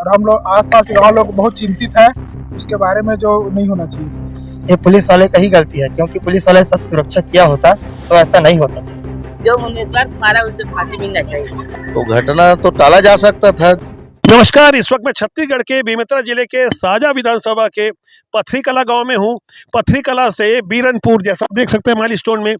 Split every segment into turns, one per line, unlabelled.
और हम लोग आसपास के गाँव लोग बहुत चिंतित है उसके बारे में, जो नहीं होना चाहिए।
ये पुलिस वाले का ही गलती है, क्योंकि पुलिस वाले सब सुरक्षा किया होता तो ऐसा नहीं होता था।
जो भुवनेश्वर मारा उसे फांसी मिलना चाहिए।
तो घटना तो टाला जा सकता था।
नमस्कार, इस वक्त मैं छत्तीसगढ़ के बेमेतरा जिले के साजा विधानसभा के पथरी कला गांव में हूं। पथरी कला से बीरनपुर, जैसा आप देख सकते हैं माइलस्टोन में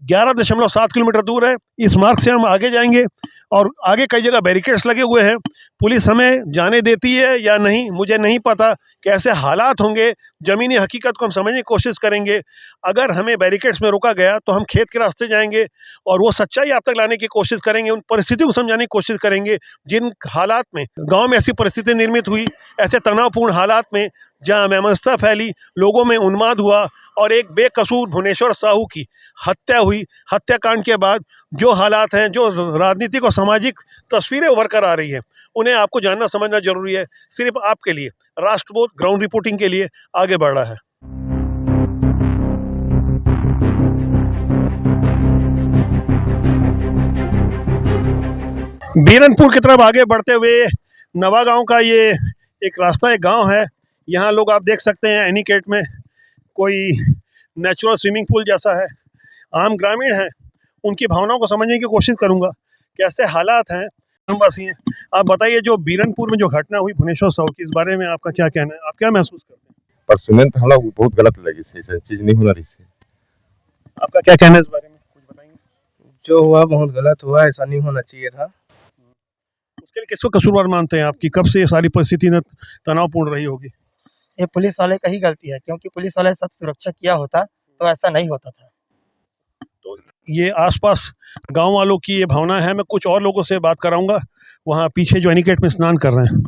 11.7 किलोमीटर दूर है। इस मार्ग से हम आगे जाएंगे और आगे कई जगह बैरिकेड्स लगे हुए हैं। पुलिस हमें जाने देती है या नहीं मुझे नहीं पता, कैसे हालात होंगे ज़मीनी हकीकत को हम समझने की कोशिश करेंगे। अगर हमें बैरिकेड्स में रोका गया तो हम खेत के रास्ते जाएंगे और वो सच्चाई आप तक लाने की कोशिश करेंगे, उन परिस्थितियों को समझाने की कोशिश करेंगे जिन हालात में गांव में ऐसी परिस्थिति निर्मित हुई, ऐसे तनावपूर्ण हालात में जहां वैमनस्यता फैली, लोगों में उन्माद हुआ और एक बेकसूर भुवनेश्वर साहू की हत्या हुई। हत्याकांड के बाद जो हालात हैं, जो राजनीतिक और सामाजिक तस्वीरें उभर कर आ रही हैं, उन्हें आपको जानना समझना जरूरी है। सिर्फ आपके लिए राष्ट्रबोध ग्राउंड रिपोर्टिंग के लिए आगे बढ़ रहा है। बीरनपुर की तरफ आगे बढ़ते हुए नवा गांव का ये एक रास्ता, एक गांव है। यहाँ लोग आप देख सकते हैं एनीकेट में कोई नेचुरल स्विमिंग पूल जैसा है। आम ग्रामीण हैं, उनकी भावनाओं को समझने की कोशिश करूंगा, कैसे हालात हैं ग्रामवासी हैं। आप बताइए, जो बीरनपुर में जो घटना हुई भुवनेश्वर साहू की, इस बारे में आपका क्या कहना है? आप क्या महसूस करते हैं?
पर सुने तो हम लोग बहुत गलत लगी, ऐसा चीज नहीं होना रही से।
आपका क्या कहना है इस बारे में, कुछ बताएंगे?
जो हुआ बहुत गलत हुआ, ऐसा नहीं होना चाहिए था।
उसके लिए किसको कसूरवार मानते हैं आपकी? कब से ये सारी परिस्थिति तनावपूर्ण रही होगी?
ये पुलिस वाले का ही गलती है, क्योंकि पुलिस वाले सब सुरक्षा किया होता तो ऐसा नहीं होता था।
तो ये आसपास गांव वालों की ये भावना है। मैं कुछ और लोगों से बात कराऊंगा, वहाँ पीछे जो एनीकेट में स्नान कर रहे हैं।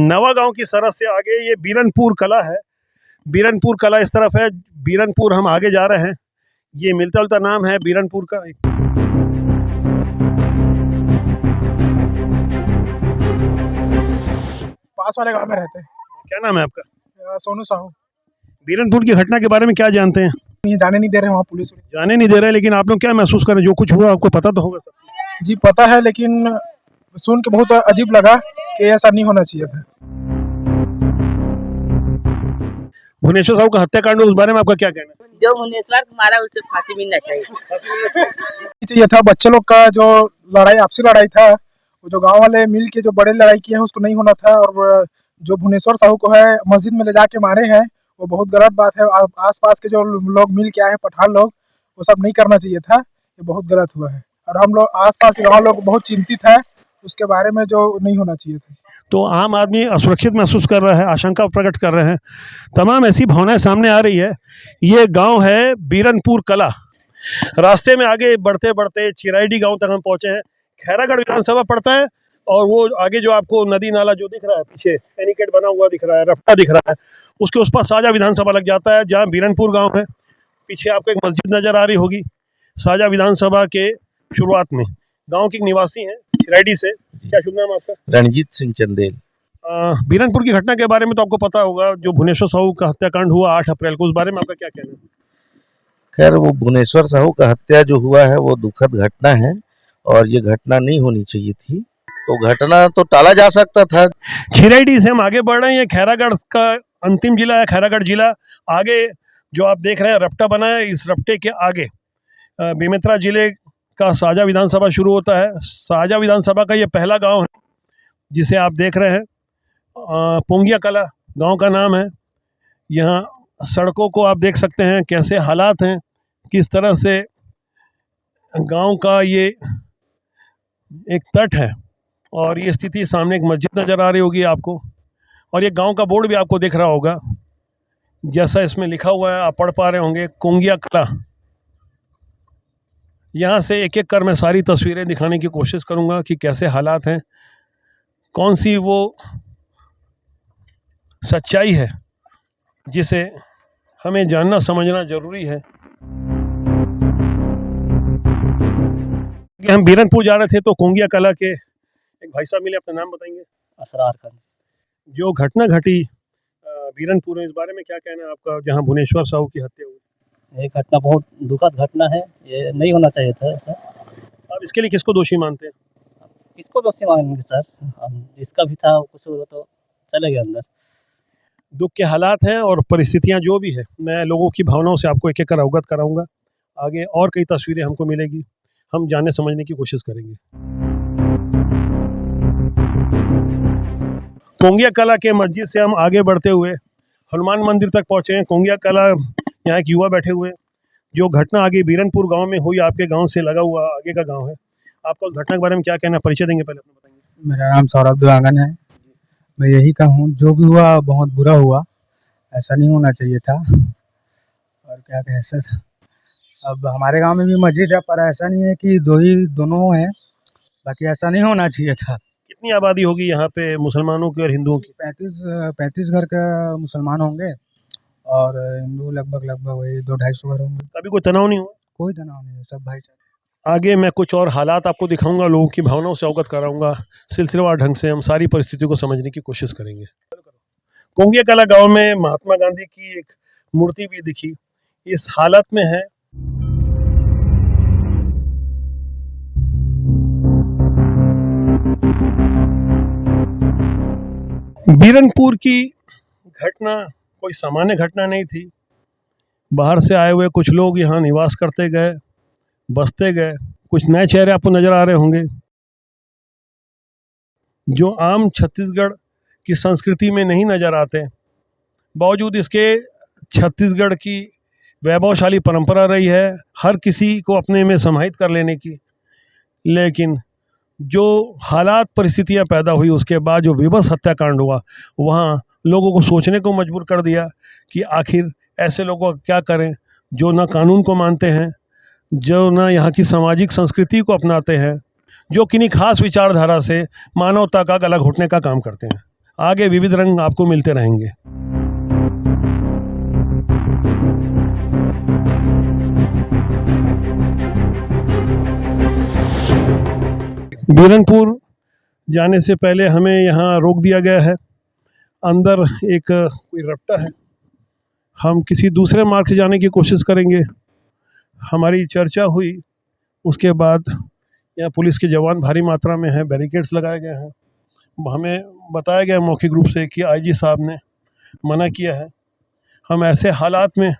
नवा गांव की सरहद से आगे ये बीरनपुर कला है। बीरनपुर कला इस तरफ है, बीरनपुर हम आगे जा रहे हैं। ये मिलता जुलता नाम है बीरनपुर का।
पास वाले गाँव में रहते हैं।
क्या नाम है आपका?
सोनू साहू।
बीरनपुर की घटना के बारे में क्या जानते हैं?
ये जाने नहीं दे रहे वहाँ पुलिस।
जाने नहीं दे रहे, लेकिन आप लोग क्या महसूस करें? जो कुछ हुआ आपको पता तो होगा सब।
जी पता है, लेकिन सुन के बहुत अजीब लगा कि ऐसा नहीं होना चाहिए था।
भुवनेश्वर साहू का हत्याकांड, उस बारे में आपका क्या कहना है?
जो भुवनेश्वर मारा उसे फांसी मिलना चाहिए।
ये था बच्चे लोग का जो लड़ाई, आपसी लड़ाई था, वो जो गांव वाले मिल के जो बड़े लड़ाई किए हैं उसको नहीं होना था। और जो भुवनेश्वर साहू को है मस्जिद में ले जाके मारे हैं, वो बहुत गलत बात है। आसपास के जो लोग मिल के आए हैं पठान लोग, वो सब नहीं करना चाहिए था। ये बहुत गलत हुआ है और हम लोग आसपास के गाँव लोग बहुत चिंतित है उसके बारे में, जो नहीं होना चाहिए था।
तो आम आदमी असुरक्षित महसूस कर रहा है, आशंका प्रकट कर रहे हैं, तमाम ऐसी भावनाएं सामने आ रही है। ये गांव है बीरनपुर कला। रास्ते में आगे बढ़ते बढ़ते चिराईडी गांव तक हम पहुंचे हैं। खैरागढ़ विधानसभा पड़ता है और वो आगे जो आपको नदी नाला जो दिख रहा है, पीछे एनीकेट बना हुआ दिख रहा है, रफ्ता दिख रहा है, उसके उस पास साजा विधानसभा लग जाता है, जहाँ बीरनपुर गाँव है। पीछे आपको एक मस्जिद नजर आ रही होगी। साजा विधानसभा के शुरुआत में गाँव के निवासी हैं चिराईडी से। क्या शुभ नाम आपका?
रणजीत सिंह चंदेल।
बीरनपुर की घटना के बारे में तो आपको पता होगा, जो भुवनेश्वर साहू का हत्याकांड हुआ 8 अप्रैल को, उस बारे में आपका क्या कहना है?
खैर, वो भुवनेश्वर साहू का हत्या जो हुआ है वो दुखद घटना है और ये घटना नहीं होनी चाहिए थी। तो घटना तो टाला जा सकता था।
चिराईडी से हम आगे बढ़ रहे हैं। ये खैरागढ़ का अंतिम जिला है, खैरागढ़ जिला। आगे जो आप देख रहे हैं रपटा बना है, इस रपटे के आगे बेमेतरा जिले का साजा विधानसभा शुरू होता है। साजा विधानसभा का ये पहला गांव है जिसे आप देख रहे हैं। पोंगिया कला गांव का नाम है। यहाँ सड़कों को आप देख सकते हैं कैसे हालात हैं, किस तरह से गांव का ये एक तट है और ये स्थिति, सामने एक मस्जिद नज़र आ रही होगी आपको और ये गांव का बोर्ड भी आपको दिख रहा होगा, जैसा इसमें लिखा हुआ है आप पढ़ पा रहे होंगे, पोंगिया कला। यहाँ से एक एक कर मैं सारी तस्वीरें दिखाने की कोशिश करूँगा कि कैसे हालात हैं, कौन सी वो सच्चाई है जिसे हमें जानना समझना ज़रूरी है। हम बीरनपुर जा रहे थे तो कोंगिया कला के एक भाई साहब मिले, अपना नाम बताएंगे?
असरार खान।
जो घटना घटी बीरनपुर में, इस बारे में क्या कहना है आपका, जहाँ भुवनेश्वर साहू की हत्या हुई?
ये घटना बहुत दुखद घटना है, ये नहीं होना चाहिए था ऐसा।
आप इसके लिए किसको दोषी मानते हैं?
किसको दोषी मानेंगे सर, जिसका भी था कसूर वो तो चले गए अंदर।
दुख के हालात हैं और परिस्थितियां जो भी है, मैं लोगों की भावनाओं से आपको एक एक कर अवगत कराऊंगा। आगे और कई तस्वीरें हमको मिलेगी, हम जानने समझने की कोशिश करेंगे। कोंगिया कला के मस्जिद से हम आगे बढ़ते हुए हनुमान मंदिर तक पहुंचे हैं। कोंगिया कला, यहाँ एक युवा बैठे हुए हैं। जो घटना आगे बीरनपुर गांव में हुई, आपके गांव से लगा हुआ आगे का गांव है, आपका उस घटना के बारे में क्या कहना है? परिचय देंगे, पहले अपना बताएंगे।
मेरा नाम सौरभ दुआंगन है। मैं यही कहूँ, जो भी हुआ बहुत बुरा हुआ, ऐसा नहीं होना चाहिए था। और क्या कहें सर, अब हमारे गांव में भी मस्जिद है, पर ऐसा नहीं है कि दोनों हैं, बाकी ऐसा नहीं होना चाहिए था।
कितनी आबादी होगी यहाँ पे मुसलमानों की और हिंदुओं की?
35 घर का मुसलमान होंगे और हिंदू लगभग वही 200-250 घर होंगे।
अभी कोई तनाव नहीं हुआ?
कोई तनाव नहीं है, सब भाईचारा।
आगे मैं कुछ और हालात आपको दिखाऊंगा, लोगों की भावनाओं से अवगत कराऊंगा। सिलसिलेवार ढंग से हम सारी परिस्थितियों को समझने की कोशिश करेंगे। कोंगिया कला गांव में महात्मा गांधी की एक मूर्ति भी दिखी, इस हालत में है। बीरनपुर की घटना कोई सामान्य घटना नहीं थी। बाहर से आए हुए कुछ लोग यहाँ निवास करते गए, बसते गए। कुछ नए चेहरे आपको नजर आ रहे होंगे जो आम छत्तीसगढ़ की संस्कृति में नहीं नजर आते। बावजूद इसके छत्तीसगढ़ की वैभवशाली परंपरा रही है हर किसी को अपने में समाहित कर लेने की, लेकिन जो हालात परिस्थितियां पैदा हुई उसके बाद जो विवश हत्याकांड हुआ, वहाँ लोगों को सोचने को मजबूर कर दिया कि आखिर ऐसे लोगों का क्या करें जो ना कानून को मानते हैं, जो ना यहाँ की सामाजिक संस्कृति को अपनाते हैं, जो किन्हीं खास विचारधारा से मानवता का गला घोटने का काम करते हैं। आगे विविध रंग आपको मिलते रहेंगे। बीरनपुर जाने से पहले हमें यहाँ रोक दिया गया है। अंदर एक कोई रपटा है, हम किसी दूसरे मार्ग से जाने की कोशिश करेंगे। हमारी चर्चा हुई, उसके बाद यहाँ पुलिस के जवान भारी मात्रा में हैं, बैरिकेड्स लगाए गए हैं। हमें बताया गया मौखिक रूप से कि आईजी साहब ने मना किया है। हम ऐसे हालात में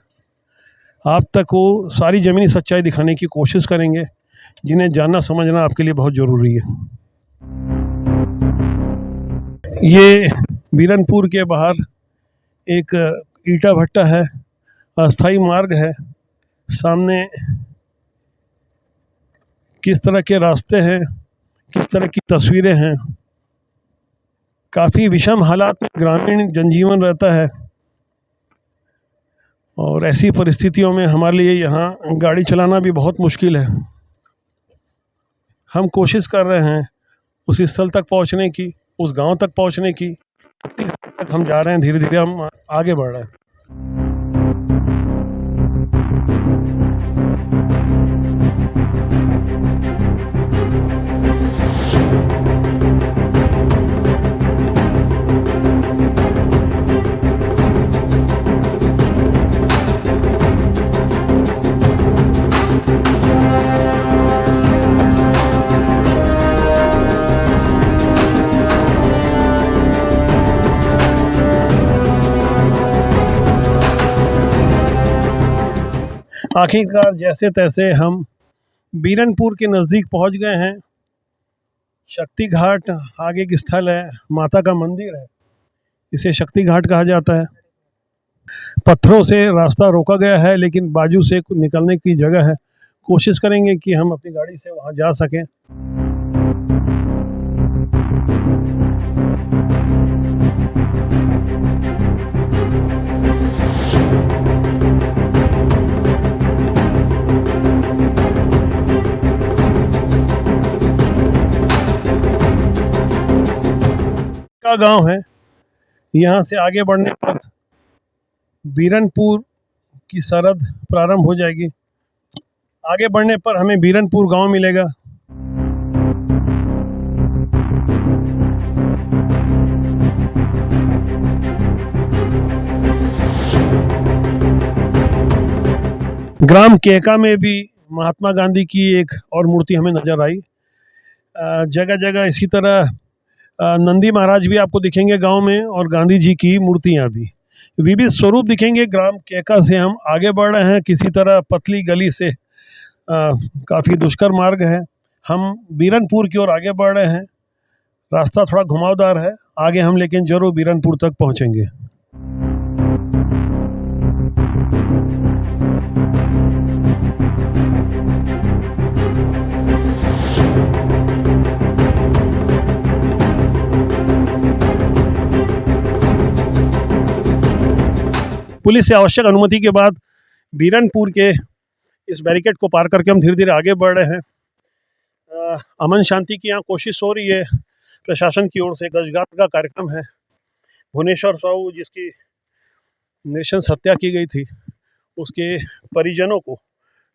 आप तक वो सारी ज़मीनी सच्चाई दिखाने की कोशिश करेंगे जिन्हें जानना समझना आपके लिए बहुत ज़रूरी है। ये बीरनपुर के बाहर एक ईटा भट्टा है, अस्थाई मार्ग है। सामने किस तरह के रास्ते हैं, किस तरह की तस्वीरें हैं। काफ़ी विषम हालात में ग्रामीण जनजीवन रहता है और ऐसी परिस्थितियों में हमारे लिए यहाँ गाड़ी चलाना भी बहुत मुश्किल है। हम कोशिश कर रहे हैं उस स्थल तक पहुँचने की, उस गांव तक पहुँचने की। तक हम जा रहे हैं, धीरे धीरे हम आगे बढ़ रहे हैं। आखिरकार जैसे तैसे हम बीरनपुर के नज़दीक पहुंच गए हैं। शक्ति घाट आगे एक स्थल है, माता का मंदिर है, इसे शक्ति घाट कहा जाता है। पत्थरों से रास्ता रोका गया है, लेकिन बाजू से निकलने की जगह है। कोशिश करेंगे कि हम अपनी गाड़ी से वहां जा सकें। का गांव है, यहाँ से आगे बढ़ने पर बीरनपुर की सरहद प्रारंभ हो जाएगी। आगे बढ़ने पर हमें बीरनपुर गांव मिलेगा। ग्राम केका में भी महात्मा गांधी की एक और मूर्ति हमें नजर आई। जगह जगह इसी तरह नंदी महाराज भी आपको दिखेंगे गांव में, और गांधी जी की मूर्तियां भी विविध स्वरूप दिखेंगे। ग्राम केका से हम आगे बढ़ रहे हैं किसी तरह पतली गली से, काफ़ी दुष्कर मार्ग है। हम बीरनपुर की ओर आगे बढ़ रहे हैं। रास्ता थोड़ा घुमावदार है, आगे हम लेकिन जरूर बीरनपुर तक पहुंचेंगे। पुलिस से आवश्यक अनुमति के बाद बीरनपुर के इस बैरिकेड को पार करके हम धीरे धीरे आगे बढ़ रहे हैं। अमन शांति की यहाँ कोशिश हो रही है प्रशासन की ओर से। गजगात का कार्यक्रम है। भुवनेश्वर साहू जिसकी नृशंस हत्या की गई थी, उसके परिजनों को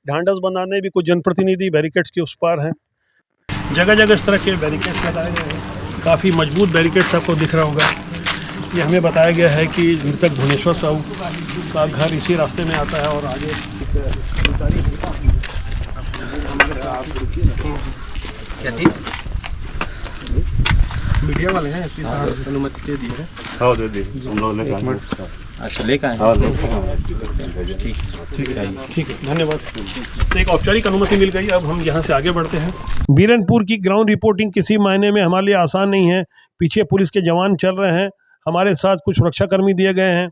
ढांढस बनाने भी कुछ जनप्रतिनिधि बैरिकेड्स के उस पार हैं। जगह जगह इस तरह के बैरिकेड्स लगाए गए हैं। काफ़ी मजबूत बैरिकेड्स आपको दिख रहा होगा। ये हमें बताया गया है कि मृतक भुवनेश्वर साहू का घर इसी रास्ते में आता है और आगे
मीडिया वाले हैं, इसकी अनुमति दे दी है।
हाँ दे दी, हम लोग लेकर
अच्छा लेकर आए।
हाँ
ठीक है, धन्यवाद। तो एक औपचारिक अनुमति मिल गई। अब हम यहाँ से आगे बढ़ते हैं। बीरनपुर की ग्राउंड रिपोर्टिंग किसी मायने में हमारे लिए आसान नहीं है। पीछे पुलिस के जवान चल रहे हैं, हमारे साथ कुछ सुरक्षाकर्मी दिए गए हैं।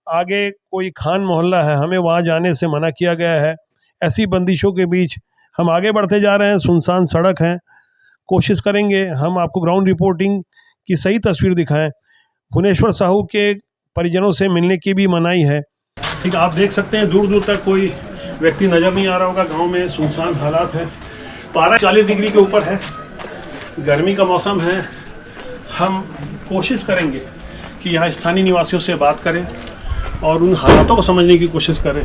आगे कोई खान मोहल्ला है, हमें वहाँ जाने से मना किया गया है। ऐसी बंदिशों के बीच हम आगे बढ़ते जा रहे हैं। सुनसान सड़क है। कोशिश करेंगे हम आपको ग्राउंड रिपोर्टिंग की सही तस्वीर दिखाएं। भुवनेश्वर साहू के परिजनों से मिलने की भी मनाही है। ठीक, आप देख सकते हैं दूर दूर तक कोई व्यक्ति नज़र नहीं आ रहा होगा। गांव में सुनसान हालात है। पारा 40 डिग्री के ऊपर है। गर्मी का मौसम है। हम कोशिश करेंगे कि यहाँ स्थानीय निवासियों से बात करें और उन हालातों को समझने की कोशिश करें।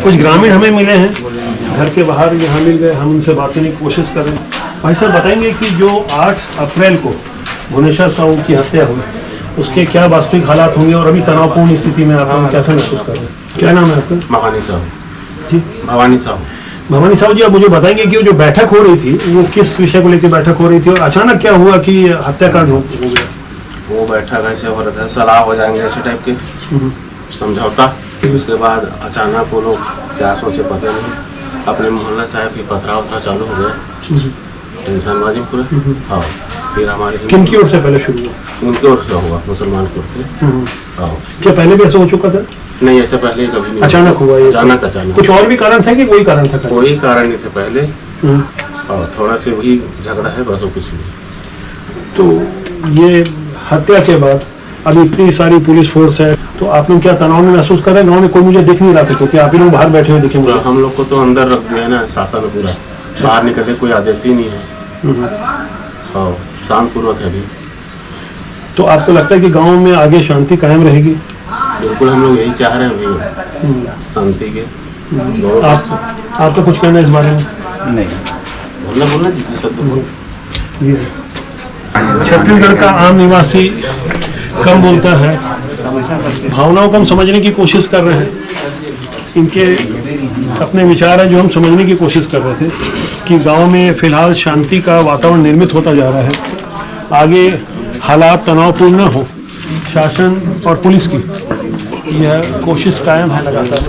कुछ ग्रामीण हमें मिले हैं, घर के बाहर यहाँ मिल गए। हम उनसे बात करने की कोशिश कर रहे हैं। भाई साहब बताएंगे कि जो 8 अप्रैल को भुवनेश्वर साहू की हत्या हुई, उसके क्या वास्तविक हालात होंगे और अभी तनावपूर्ण स्थिति में आप लोग कैसे महसूस कर रहे हैं? क्या नाम है आपका?
भवानी साहू
जी,
भवानी साहू।
भवानी साहू जी, आप मुझे बताएंगे कि वो जो बैठक हो रही थी वो किस विषय को लेकर बैठक हो रही थी और अचानक क्या हुआ कि हत्याकांड हो गया?
वो बैठक ऐसे हो रहा था, सलाह हो जाएंगे ऐसे टाइप के समझौता। उसके बाद अचानक वो लोग क्या सोचे पता नहीं, अपने मोहल्ला साहब की पथराव उथरा चालू हो गया। टेंशनबाजी पूरे। हाँ, फिर हमारे
किन की ओर से पहले शुरू हुआ?
उनके ओर से हुआ, मुसलमान की ओर से। हाँ,
क्या पहले भी ऐसा हो चुका था?
नहीं ऐसे पहले कभी नहीं।
अचानक हुआ ये?
अचानक।
कुछ और भी कारण था कि कोई कारण था?
कोई कारण नहीं था पहले। और थोड़ा से वही झगड़ा है, बस वो कुछ नहीं।
तो ये हत्या के बाद अभी इतनी सारी पुलिस फोर्स है, तो आप लोग क्या तनाव में महसूस कर रहे हैं? गाँव में कोई मुझे दिख नहीं रहा था क्योंकि आप ही लोग बाहर बैठे हुए दिखे मुझे।
हम लोग को तो अंदर रख दिया है ना शासन पूरा, बाहर निकल के कोई आदेश ही नहीं है। हाँ, शांतिपूर्वक है अभी।
तो आपको लगता है कि गांव में आगे शांति कायम रहेगी?
बिल्कुल, हम लोग यही चाह रहे हैं अभी, शांति के।
आपका कुछ कहना है इस बारे में?
नहीं, बोलना
छत्तीसगढ़ का आम निवासी कम बोलता है, भावनाओं को हम समझने की कोशिश कर रहे हैं। इनके अपने विचार है जो हम समझने की कोशिश कर रहे थे कि गांव में फिलहाल शांति का वातावरण निर्मित होता जा रहा है। आगे हालात तनावपूर्ण न हो, शासन और पुलिस की यह कोशिश कायम है लगातार।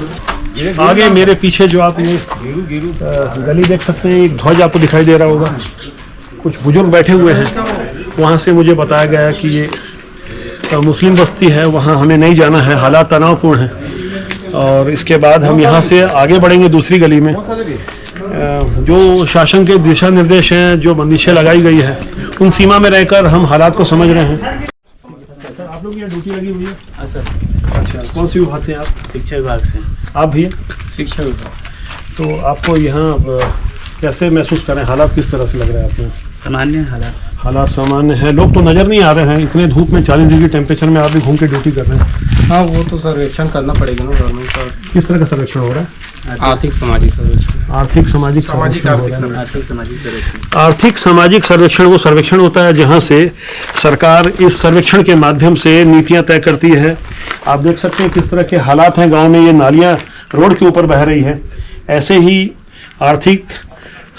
आगे मेरे पीछे जो आप ये गली देख सकते हैं, एक ध्वज आपको दिखाई दे रहा होगा। कुछ बुजुर्ग बैठे हुए हैं। वहाँ से मुझे बताया गया कि ये मुस्लिम बस्ती है, वहाँ हमें नहीं जाना है, हालात तनावपूर्ण हैं। और इसके बाद हम यहाँ से आगे बढ़ेंगे दूसरी गली में। जो शासन के दिशा निर्देश हैं, जो बंदिशें लगाई गई है, उन सीमा में रहकर हम हालात को समझ रहे हैं। सर, आप लोग यहाँ ड्यूटी लगी हुई है?
हाँ सर।
अच्छा, कौन सी विभाग से आप?
शिक्षा विभाग से।
आप भी?
शिक्षा विभाग।
तो आपको यहाँ कैसे महसूस करें? हालात किस तरह से लग रहे हैं आपको?
सामान्य
हालात सामान्य है। लोग तो नज़र नहीं आ रहे हैं, इतने धूप में 40 डिग्री टेम्परेचर में आप भी घूम के ड्यूटी कर रहे हैं।
हाँ, वो तो सर्वेक्षण करना पड़ेगा ना गवर्नमेंट का।
किस तरह का सर्वेक्षण हो रहा है?
आर्थिक सामाजिक सर्वेक्षण।
आर्थिक सामाजिक आर्थिक सामाजिक सर्वेक्षण वो सर्वेक्षण होता है जहां से सरकार इस सर्वेक्षण के माध्यम से नीतियां तय करती है। आप देख सकते हैं किस तरह के हालात हैं गांव में, ये नालियां रोड के ऊपर बह रही है। ऐसे ही आर्थिक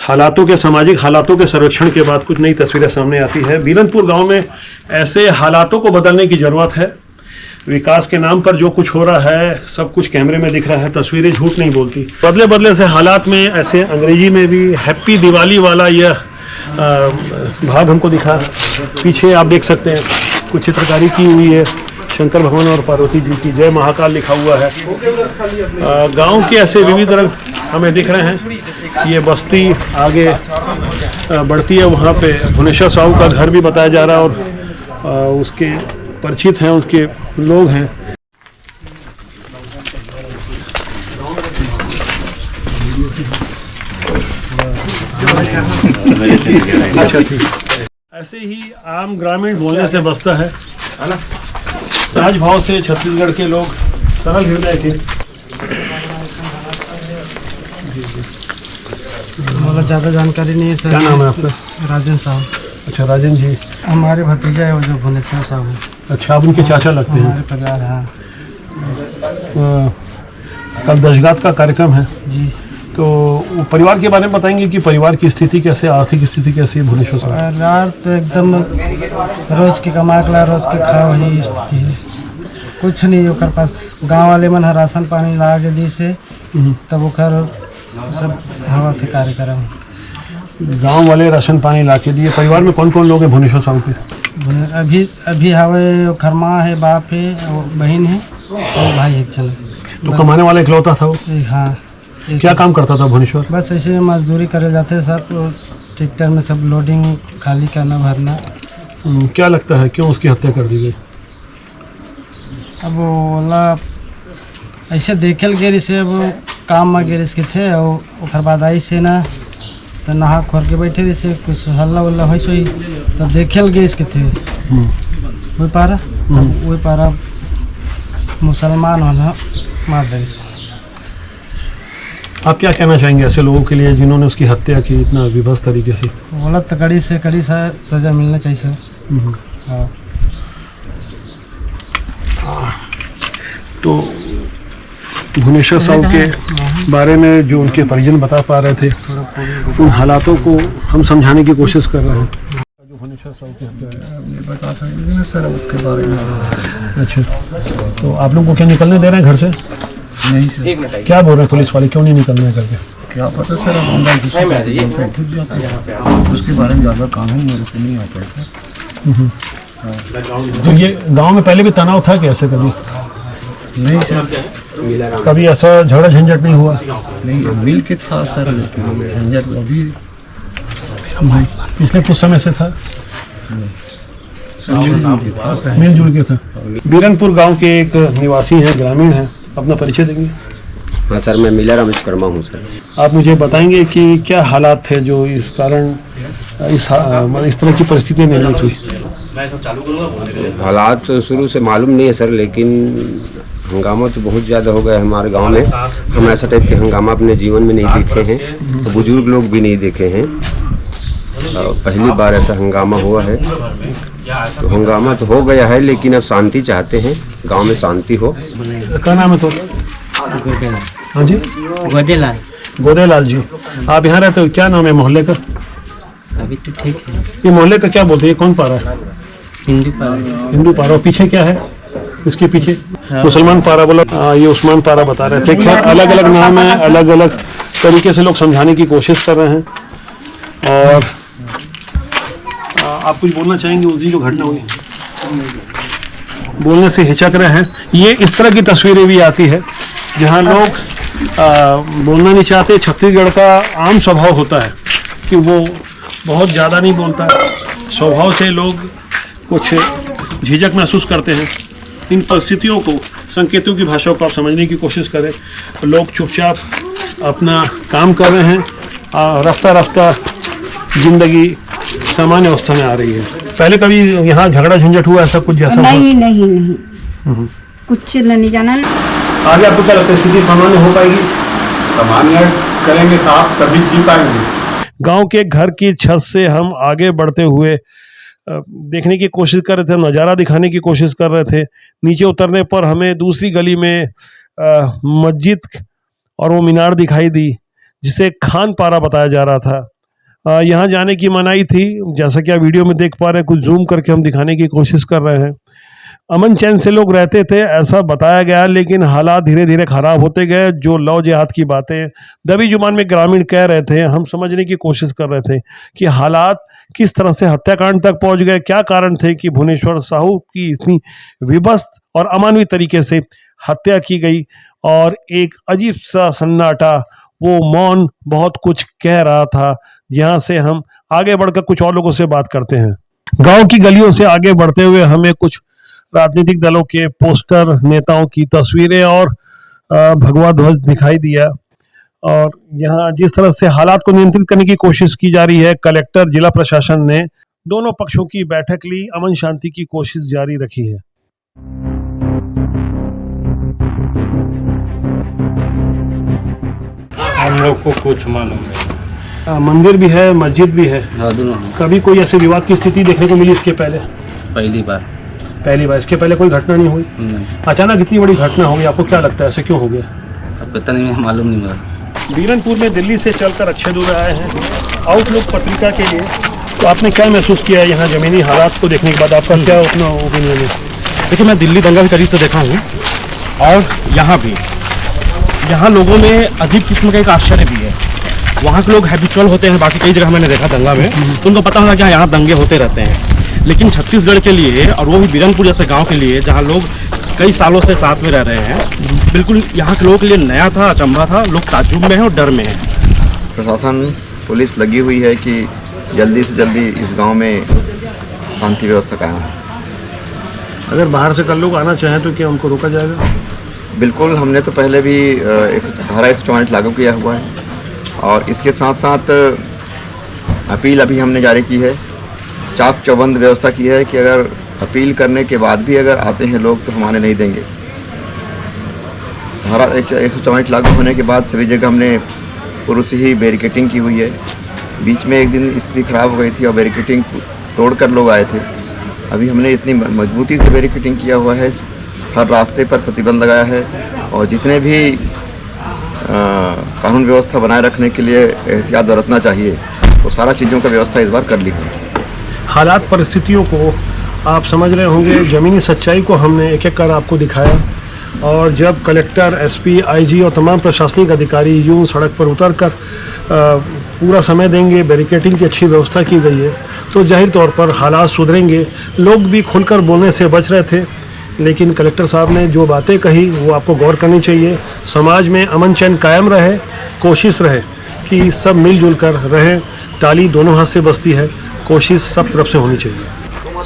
हालातों के, सामाजिक हालातों के सर्वेक्षण के बाद कुछ नई तस्वीरें सामने आती है। बीरनपुर गांव में ऐसे हालातों को बदलने की ज़रूरत है। विकास के नाम पर जो कुछ हो रहा है सब कुछ कैमरे में दिख रहा है, तस्वीरें झूठ नहीं बोलती। बदले बदले से हालात में ऐसे अंग्रेजी में भी हैप्पी दिवाली वाला यह भाग हमको दिखा। पीछे आप देख सकते हैं कुछ चित्रकारी की हुई है, शंकर भगवान और पार्वती जी की, जय महाकाल लिखा हुआ है। गांव के ऐसे विविध रंग हमें दिख रहे हैं। ये बस्ती आगे बढ़ती है, वहाँ पे भुवनेश्वर साहू का घर भी बताया जा रहा है और उसके परिचित हैं, उसके लोग हैं। अच्छा ठीक। ऐसे ही आम ग्रामीण बोलने से बसता है, सहज भाव से छत्तीसगढ़ के लोग, सरल हृदय के।
मतलब ज़्यादा जानकारी नहीं है सर।
क्या नाम है आपका?
राजन साहब।
अच्छा राजन जी,
हमारे भतीजा है वो जो भुवनेश्वर साहब।
अच्छा आप उनके चाचा लगते हैं।
हमारे परिवार। हाँ
कल दशगात का कार्यक्रम है
जी।
तो वो परिवार के बारे में बताएंगे कि परिवार की स्थिति कैसे, आर्थिक स्थिति कैसी है भुवनेश्वर साहब?
परिवार तो एकदम रोज के कमा के ला रोज के खा वही स्थिति है। कुछ नहीं ओकर पास। गाँव वाले मन राशन पानी ला के दी से तब ओकर सब हवा थे कार्यक्रम।
गांव वाले राशन पानी ला के दिए। परिवार में कौन कौन लोग हैं भुवनेश्वर साहू के?
अभी हवे खरमा है, बाप है, बहन है और भाई है। चल
तो कमाने वाला इकलौता था वो?
हाँ।
क्या काम करता था भुवनेश्वर?
बस ऐसे मजदूरी करे जाते सब, ट्रैक्टर में सब लोडिंग खाली करना भरना।
क्या लगता है क्यों उसकी हत्या कर दी गई?
अब बोला ऐसे देखल गए से अब काम में गिर के थे और बाद आई से ना तो नहा खोर के बैठे रहे से कुछ हल्ला उल्ला हो सोई तो देखल गए इसके थे वही पारा मुसलमान वाला मार दे।
आप क्या कहना चाहेंगे ऐसे लोगों के लिए जिन्होंने उसकी हत्या की इतना विभत्स तरीके से?
बोला तो कड़ी से कड़ी सजा मिलना चाहिए सर। हाँ।
तो भुवनेश्वर साहू के बारे में जो उनके परिजन बता पा रहे थे, उन हालातों को हम समझाने की कोशिश कर रहे हैं। जो भुवनेश्वर साहू की हत्या है
बता सकते ना सर उसके बारे में?
अच्छा, तो आप लोग को क्या निकलने दे रहे हैं घर से?
नहीं सर।
क्या बोल रहे हैं पुलिस वाले, क्यों नहीं निकलने करके?
क्या पता सर, उसके बारे में ज़्यादा काम है मेरे को नहीं आता सर।
तो ये गांव में पहले भी तनाव था क्या ऐसे कभी?
नहीं सर,
कभी ऐसा झगड़ा झंझट नहीं हुआ?
नहीं मिल के था सर, लेकिन झंझट अभी
पिछले कुछ समय से था, मिलजुल के था। बीरनपुर गांव के एक निवासी हैं, ग्रामीण हैं, अपना परिचय देंगे?
हाँ सर, मैं मिलर रमेश कर्मा हूँ सर।
आप मुझे बताएंगे कि क्या हालात थे जो इस कारण इस तरह की परिस्थिति निर्मित हुई?
हालात तो शुरू से मालूम नहीं है सर, लेकिन हंगामा तो बहुत ज़्यादा हो गया हमारे गांव में। हम ऐसा टाइप के हंगामा अपने जीवन में नहीं देखे हैं, तो बुजुर्ग लोग भी नहीं देखे हैं। पहली बार ऐसा हंगामा हुआ है। तो हंगामा तो हो गया है, लेकिन अब शांति चाहते हैं, गांव में शांति हो।
क्या नाम है तो? हाँ जी,
गोदेलाल।
गोदेलाल जी, आप यहाँ रहते हो? क्या नाम है मोहल्ले का?
अभी तो ठीक है।
ये मोहल्ले का क्या बोलते हैं, कौन पारा है?
हिंदू पारा।
हिंदू पारा। और पीछे क्या है इसके पीछे? मुसलमान पारा बोला। ये उस्मान पारा बता रहे थे। खैर अलग अलग नाम है, अलग अलग तरीके से लोग समझाने की कोशिश कर रहे हैं। और आप कुछ बोलना चाहेंगे उस दिन जो घटना हुई? बोलने से हिचक रहे हैं। ये इस तरह की तस्वीरें भी आती है जहां लोग बोलना नहीं चाहते। छत्तीसगढ़ का आम स्वभाव होता है कि वो बहुत ज़्यादा नहीं बोलता, स्वभाव से लोग कुछ झिझक महसूस करते हैं। इन परिस्थितियों को, संकेतों की भाषा को आप समझने की कोशिश करें। लोग चुपचाप अपना काम कर रहे हैं, रफ्ता रफ्ता जिंदगी सामान्य अवस्था में आ रही है। पहले कभी यहाँ झगड़ा झंझट हुआ ऐसा कुछ जैसा?
नहीं कुछ नहीं जाना।
आगे आपको क्या लगता है स्थिति सामान्य हो पाएगी?
सामान्य करेंगे साफ तभी जी पाएंगे।
गांव के घर की छत से हम आगे बढ़ते हुए देखने की कोशिश कर रहे थे, नज़ारा दिखाने की कोशिश कर रहे थे। नीचे उतरने पर हमें दूसरी गली में मस्जिद और वो मीनार दिखाई दी जिसे खान पारा बताया जा रहा था। यहाँ जाने की मनाही थी, जैसा कि आप वीडियो में देख पा रहे हैं। कुछ जूम करके हम दिखाने की कोशिश कर रहे हैं। अमन चैन से लोग रहते थे ऐसा बताया गया, लेकिन हालात धीरे धीरे खराब होते गए। जो लव जिहाद की बातें दबी जुबान में ग्रामीण कह रहे थे, हम समझने की कोशिश कर रहे थे कि हालात किस तरह से हत्याकांड तक पहुंच गए। क्या कारण थे कि भुवनेश्वर साहू की इतनी विभत्स और अमानवीय तरीके से हत्या की गई। और एक अजीब सा सन्नाटा, वो मौन बहुत कुछ कह रहा था। यहाँ से हम आगे बढ़कर कुछ और लोगों से बात करते हैं। गांव की गलियों से आगे बढ़ते हुए हमें कुछ राजनीतिक दलों के पोस्टर, नेताओं की तस्वीरें और भगवा ध्वज दिखाई दिया। और यहाँ जिस तरह से हालात को नियंत्रित करने की कोशिश की जा रही है, कलेक्टर, जिला प्रशासन ने दोनों पक्षों की बैठक ली, अमन शांति की कोशिश जारी रखी है।
हम लोग को कुछ मालूम नहीं।
मंदिर भी है, मस्जिद भी है।
हाँ, दोनों।
कभी कोई ऐसे विवाद की स्थिति देखने को मिली इसके पहले?
पहली बार।
इसके पहले कोई घटना नहीं हुई?
नहीं।
अचानक इतनी बड़ी घटना हो गई, आपको क्या लगता है ऐसे क्यों हो गया?
अब पता नहीं, मालूम नहीं मुझे।
बीरनपुर में दिल्ली से चलकर अच्छे दूर आए हैं आउटलुक पत्रिका के लिए। तो आपने क्या महसूस किया है यहाँ जमीनी हालात को देखने के बाद? आपका क्या अपना ओपिनियन है?
देखिए, मैं दिल्ली दंगा भी करीब से देखा हूँ और यहाँ लोगों में अजीब किस्म का एक आश्चर्य भी है। वहाँ के लोग हैबिचुअल होते हैं, बाकी कई जगह मैंने देखा दंगा में, तो उनको पता होगा कि यहाँ दंगे होते रहते हैं। लेकिन छत्तीसगढ़ के लिए, और वो भी बीरनपुर जैसे गांव के लिए जहाँ लोग कई सालों से साथ में रह रहे हैं, बिल्कुल यहाँ के लोगों के लिए नया था, अचंभा था। लोग ताज्जुब में हैं और डर में हैं।
प्रशासन, पुलिस लगी हुई है कि जल्दी से जल्दी इस गांव में शांति व्यवस्था कायम हो।
अगर बाहर से कल लोग आना चाहें तो क्या उनको रोका जाएगा?
बिल्कुल, हमने तो पहले भी धारा 144 लागू किया हुआ है और इसके साथ साथ अपील अभी हमने जारी की है। चाक चौबंद व्यवस्था की है कि अगर अपील करने के बाद भी अगर आते हैं लोग तो हम आने नहीं देंगे। धारा 144 लागू होने के बाद सभी जगह हमने पूर्व से ही बैरिकेटिंग की हुई है। बीच में एक दिन स्थिति खराब हो गई थी और बैरिकेटिंग तोड़कर लोग आए थे। अभी हमने इतनी मजबूती से बैरिकेटिंग किया हुआ है, हर रास्ते पर प्रतिबंध लगाया है और जितने भी कानून व्यवस्था बनाए रखने के लिए एहतियात बरतना चाहिए वो सारा चीज़ों का व्यवस्था इस बार कर ली है।
हालात, परिस्थितियों को आप समझ रहे होंगे, ज़मीनी सच्चाई को हमने एक एक कर आपको दिखाया। और जब कलेक्टर, एसपी, आईजी और तमाम प्रशासनिक अधिकारी यूं सड़क पर उतर कर पूरा समय देंगे, बैरिकेटिंग की अच्छी व्यवस्था की गई है, तो जाहिर तौर पर हालात सुधरेंगे। लोग भी खुलकर बोलने से बच रहे थे, लेकिन कलेक्टर साहब ने जो बातें कही वो आपको गौर करनी चाहिए। समाज में अमन चैन कायम रहे, कोशिश रहे कि सब मिलजुल कर रहें। ताली दोनों हाथ से बजती है, कोशिश सब तरफ से होनी चाहिए।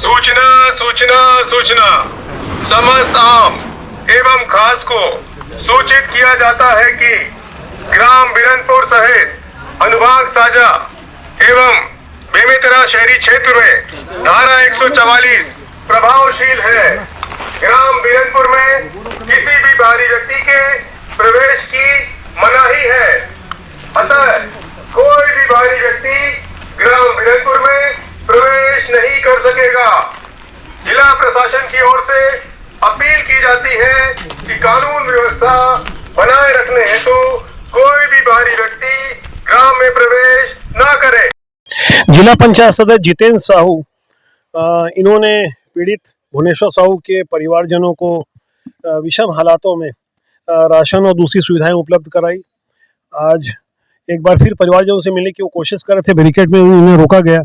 सूचना सूचना सूचना समस्त आम एवं खास को सूचित किया जाता है कि ग्राम बीरनपुर सहित अनुभाग साजा एवं बेमेतरा शहरी क्षेत्र में धारा 144 प्रभावशील है। ग्राम बीरनपुर में किसी भी बाहरी व्यक्ति के प्रवेश की मनाही है। अतः कोई भी बाहरी व्यक्ति ग्राम बीरनपुर में प्रवेश नहीं कर सकेगा। जिला प्रशासन की ओर से अपील की जाती है कि कानून व्यवस्था बनाए रखने हेतु कोई भी बाहरी व्यक्ति ग्राम में प्रवेश न करे।
जिला पंचायत सदस्य जितेंद्र साहू, इन्होंने पीड़ित भुवनेश्वर साहू के परिवारजनों को विषम हालातों में राशन और दूसरी सुविधाएं उपलब्ध कराई। आज एक बार फिर परिवारजनों से मिलने की वो कोशिश कर रहे थे, बैरिकेड में उन्हें रोका गया।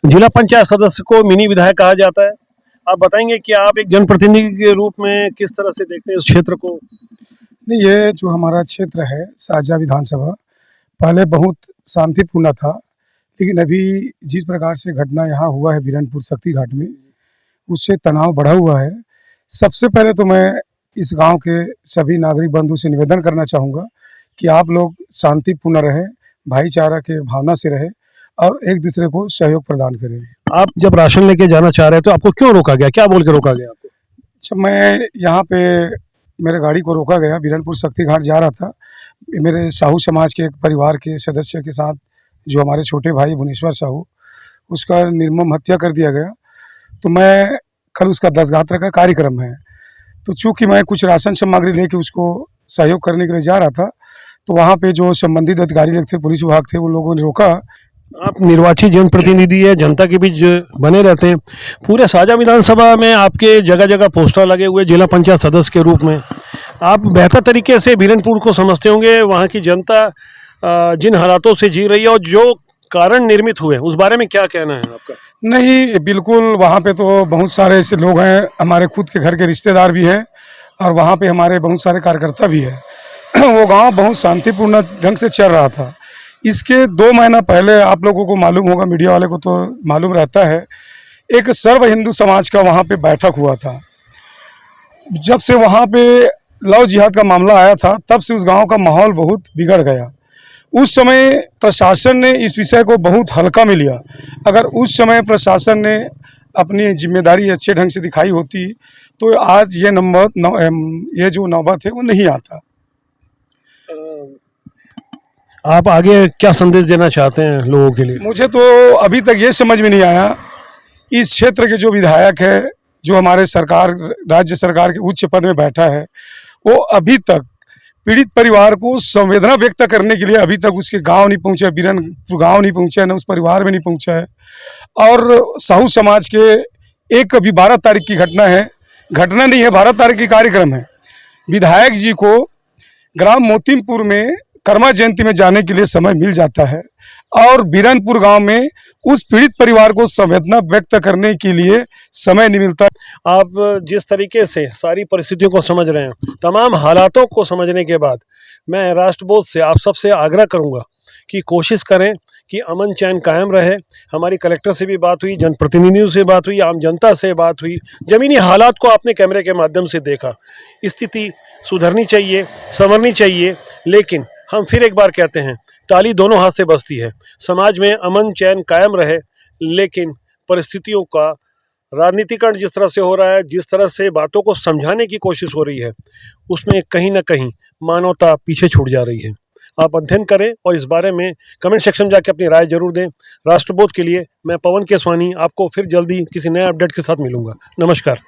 जिला पंचायत सदस्य को मिनी विधायक कहा जाता है। आप बताएंगे कि आप एक जनप्रतिनिधि के रूप में किस तरह से देखते हैं इस क्षेत्र को?
नहीं, ये जो हमारा क्षेत्र है साजा विधानसभा पहले बहुत शांतिपूर्ण था, लेकिन अभी जिस प्रकार से घटना यहाँ हुआ है बीरनपुर शक्ति घाट में, उससे तनाव बढ़ा हुआ है। सबसे पहले तो मैं इस गांव के सभी नागरिक बंधु से निवेदन करना चाहूँगा कि आप लोग शांतिपूर्ण रहें, भाईचारा के भावना से रहें और एक दूसरे को सहयोग प्रदान करें।
आप जब राशन लेके जाना चाह रहे हैं तो आपको क्यों रोका गया? क्या बोल के रोका गया आपको?
जब मैं यहाँ पे मेरे गाड़ी को रोका गया। बीरनपुर शक्ति घाट जा रहा था, मेरे साहू समाज के एक परिवार के सदस्य के साथ, जो हमारे छोटे भाई भुवनेश्वर साहू, उसका निर्मम हत्या कर दिया गया। तो मैं कल उसका दशगात्र का कार्यक्रम है, तो चूँकि मैं कुछ राशन सामग्री लेके उसको सहयोग करने के लिए जा रहा था, तो वहाँ पे जो संबंधित अधिकारी लोग थे, पुलिस विभाग थे, वो लोगों ने रोका।
आप निर्वाचित जनप्रतिनिधि है, जनता के बीच बने रहते हैं। पूरे साजा विधानसभा में आपके जगह जगह पोस्टर लगे हुए जिला पंचायत सदस्य के रूप में। आप बेहतर तरीके से बीरनपुर को समझते होंगे, वहाँ की जनता जिन हालातों से जी रही है और जो कारण निर्मित हुए, उस बारे में क्या कहना है आपका? नहीं, बिल्कुल, वहाँ पे तो बहुत सारे ऐसे लोग हैं, हमारे खुद के घर के रिश्तेदार भी हैं, और वहाँ पे हमारे बहुत सारे कार्यकर्ता भी हैं। वो गांव बहुत शांतिपूर्ण ढंग से चल रहा था। इसके 2 महीना पहले, आप लोगों को मालूम होगा, मीडिया वाले को तो मालूम रहता है, एक सर्व हिंदू समाज का वहाँ पे बैठक हुआ था। जब से वहाँ पे लव जिहाद का मामला आया था, तब से उस गांव का माहौल बहुत बिगड़ गया। उस समय प्रशासन ने इस विषय को बहुत हल्का में लिया। अगर उस समय प्रशासन ने अपनी जिम्मेदारी अच्छे ढंग से दिखाई होती, तो आज ये जो नौबत है वो नहीं आता। आप आगे क्या संदेश देना चाहते हैं लोगों के लिए? मुझे तो अभी तक ये समझ में नहीं आया, इस क्षेत्र के जो विधायक है, जो हमारे सरकार, राज्य सरकार के उच्च पद में बैठा है, वो अभी तक पीड़ित परिवार को संवेदना व्यक्त करने के लिए अभी तक उसके गांव नहीं पहुंचा, बीरनपुर गांव नहीं पहुंचा है, न उस परिवार में नहीं पहुंचा है। और साहू समाज के एक अभी 12 तारीख की घटना है, घटना नहीं है, 12 तारीख की कार्यक्रम है। विधायक जी को ग्राम मोतीमपुर में कर्मा जयंती में जाने के लिए समय मिल जाता है, और बीरनपुर गांव में उस पीड़ित परिवार को संवेदना व्यक्त करने के लिए समय नहीं मिलता। आप जिस तरीके से सारी परिस्थितियों को समझ रहे हैं, तमाम हालातों को समझने के बाद, मैं राष्ट्रबोध से आप सबसे आग्रह करूंगा कि कोशिश करें कि अमन चैन कायम रहे। हमारी कलेक्टर से भी बात हुई, जनप्रतिनिधियों से बात हुई, आम जनता से बात हुई, ज़मीनी हालात को आपने कैमरे के माध्यम से देखा। स्थिति सुधरनी चाहिए, संवरनी चाहिए, लेकिन हम फिर एक बार कहते हैं, ताली दोनों हाथ से बजती है। समाज में अमन चैन कायम रहे, लेकिन परिस्थितियों का राजनीतिकरण जिस तरह से हो रहा है, जिस तरह से बातों को समझाने की कोशिश हो रही है, उसमें कहीं ना कहीं मानवता पीछे छूट जा रही है। आप अध्ययन करें और इस बारे में कमेंट सेक्शन में जाकर अपनी राय जरूर दें। राष्ट्रबोध के लिए मैं पवन केसवानी आपको फिर जल्दी किसी नए अपडेट के साथ मिलूंगा। नमस्कार।